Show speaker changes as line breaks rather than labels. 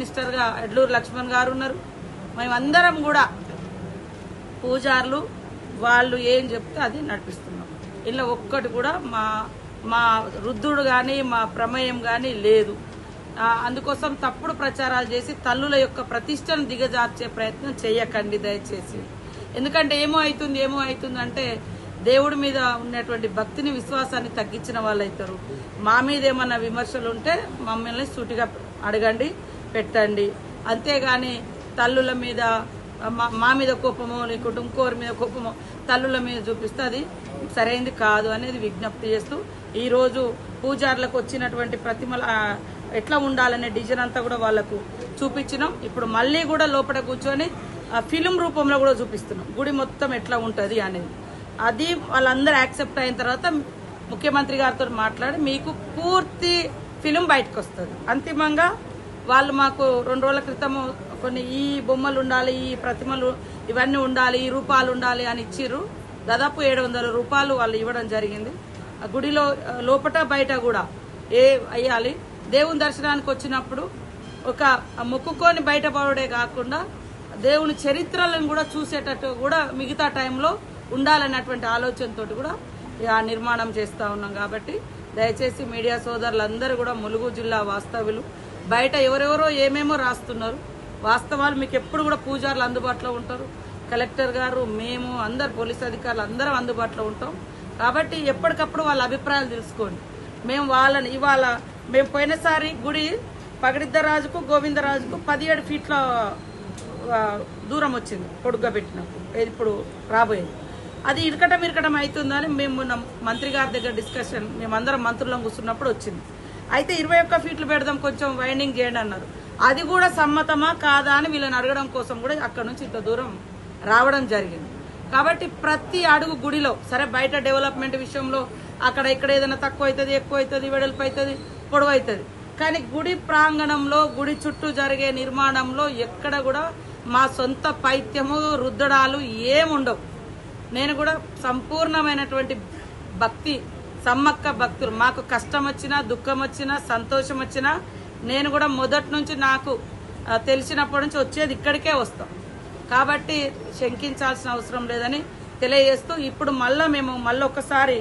మినిస్టర్గా ఎడ్లూరు లక్ష్మణ్ గారు ఉన్నారు. మేమందరం కూడా పూజారులు వాళ్ళు ఏం చెప్తే అది నడిపిస్తున్నాం. ఇలా ఒక్కటి కూడా మా రుద్దుడు కానీ మా ప్రమేయం కానీ లేదు. అందుకోసం తప్పుడు ప్రచారాలు చేసి తల్లుల యొక్క ప్రతిష్టను దిగజార్చే ప్రయత్నం చేయకండి దయచేసి. ఎందుకంటే ఏమో అవుతుంది అంటే దేవుడి మీద ఉన్నటువంటి భక్తిని విశ్వాసాన్ని తగ్గించిన వాళ్ళు అవుతారు. మా మీద ఏమన్నా విమర్శలు ఉంటే మమ్మల్ని సూటిగా అడగండి, పెట్టండి. అంతేగాని తల్లుల మీద మా మీద కోపమో లేకుంటే ఇంకోరి మీద కోపమో తల్లుల మీద చూపిస్తే అది సరైనది కాదు అనేది విజ్ఞప్తి చేస్తూ ఈరోజు పూజారులకు వచ్చినటువంటి ప్రతిమల ఎట్లా ఉండాలనే డిజైన్ అంతా కూడా వాళ్లకు చూపించినాం. ఇప్పుడు మళ్ళీ కూడా లోపల కూర్చొని ఫిలిం రూపంలో కూడా చూపిస్తున్నాం గుడి మొత్తం ఎట్లా ఉంటుంది అనేది. అది వాళ్ళందరూ యాక్సెప్ట్ అయిన తర్వాత ముఖ్యమంత్రి గారితో మాట్లాడి మీకు పూర్తి ఫిలిం బయటకు వస్తుంది. అంతిమంగా వాళ్ళు మాకు 2 రోజుల క్రితం కొన్ని ఈ బొమ్మలు ఉండాలి, ఈ ప్రతిమలు ఇవన్నీ ఉండాలి, ఈ రూపాలు ఉండాలి అని ఇచ్చిర్రు. దాదాపు 700 రూపాయలు వాళ్ళు ఇవ్వడం జరిగింది. ఆ గుడిలో లోపట బయట కూడా అయ్యాలి. దేవుని దర్శనానికి వచ్చినప్పుడు ఒక మొక్కుకొని బయటపడే కాకుండా దేవుని చరిత్రలను కూడా చూసేటట్టు కూడా మిగతా టైంలో ఉండాలన్నటువంటి ఆలోచనతో కూడా ఆ నిర్మాణం చేస్తూ ఉన్నాం. కాబట్టి దయచేసి మీడియా సోదరులందరూ కూడా ములుగు జిల్లా వాస్తవ్యులు బయట ఎవరెవరో ఏమేమో రాస్తున్నారు. వాస్తవాలు మీకు ఎప్పుడు కూడా పూజారులు అందుబాటులో ఉంటారు. కలెక్టర్ గారు, మేము అందరు పోలీస్ అధికారులు అందరం అందుబాటులో ఉంటాం. కాబట్టి ఎప్పటికప్పుడు వాళ్ళ అభిప్రాయాలు తెలుసుకోండి. మేము వాళ్ళని ఇవాళ మేము పోయినసారి గుడి పగడిద్దరాజుకు గోవిందరాజుకు 17 ఫీట్ల దూరం వచ్చింది పొడుగ్గా పెట్టినప్పుడు. ఇప్పుడు రాబోయేది అది ఇరకటం అవుతుందని మేము మంత్రి గారి దగ్గర డిస్కషన్ మేమందరం మంత్రులను కూర్చున్నప్పుడు వచ్చింది. అయితే 21 ఫీట్లు పెడదాం, కొంచెం వైండింగ్ చేయండి అన్నారు. అది కూడా సమ్మతమా కాదా అని వీళ్ళని అడగడం కోసం కూడా అక్కడ నుంచి ఇంత దూరం రావడం జరిగింది. కాబట్టి ప్రతి అడుగు గుడిలో సరే బయట డెవలప్మెంట్ విషయంలో అక్కడ ఇక్కడ ఏదైనా తక్కువ అవుతుంది, ఎక్కువ అవుతుంది, వెడల్పు అవుతుంది, పొడవు అవుతుంది. కానీ గుడి ప్రాంగణంలో గుడి చుట్టూ జరిగే నిర్మాణంలో ఎక్కడ కూడా మా సొంత పైత్యము రుద్దడాలు ఏముండవు. నేను కూడా సంపూర్ణమైనటువంటి భక్తి సమ్మక్క భక్తులు. మాకు కష్టం వచ్చినా దుఃఖం వచ్చినా సంతోషం వచ్చినా నేను కూడా మొదటి నుంచి నాకు తెలిసినప్పటి నుంచి వచ్చేది ఇక్కడికే వస్తాం. కాబట్టి శంకించాల్సిన అవసరం లేదని తెలియజేస్తూ ఇప్పుడు మేము మళ్ళీ ఒకసారి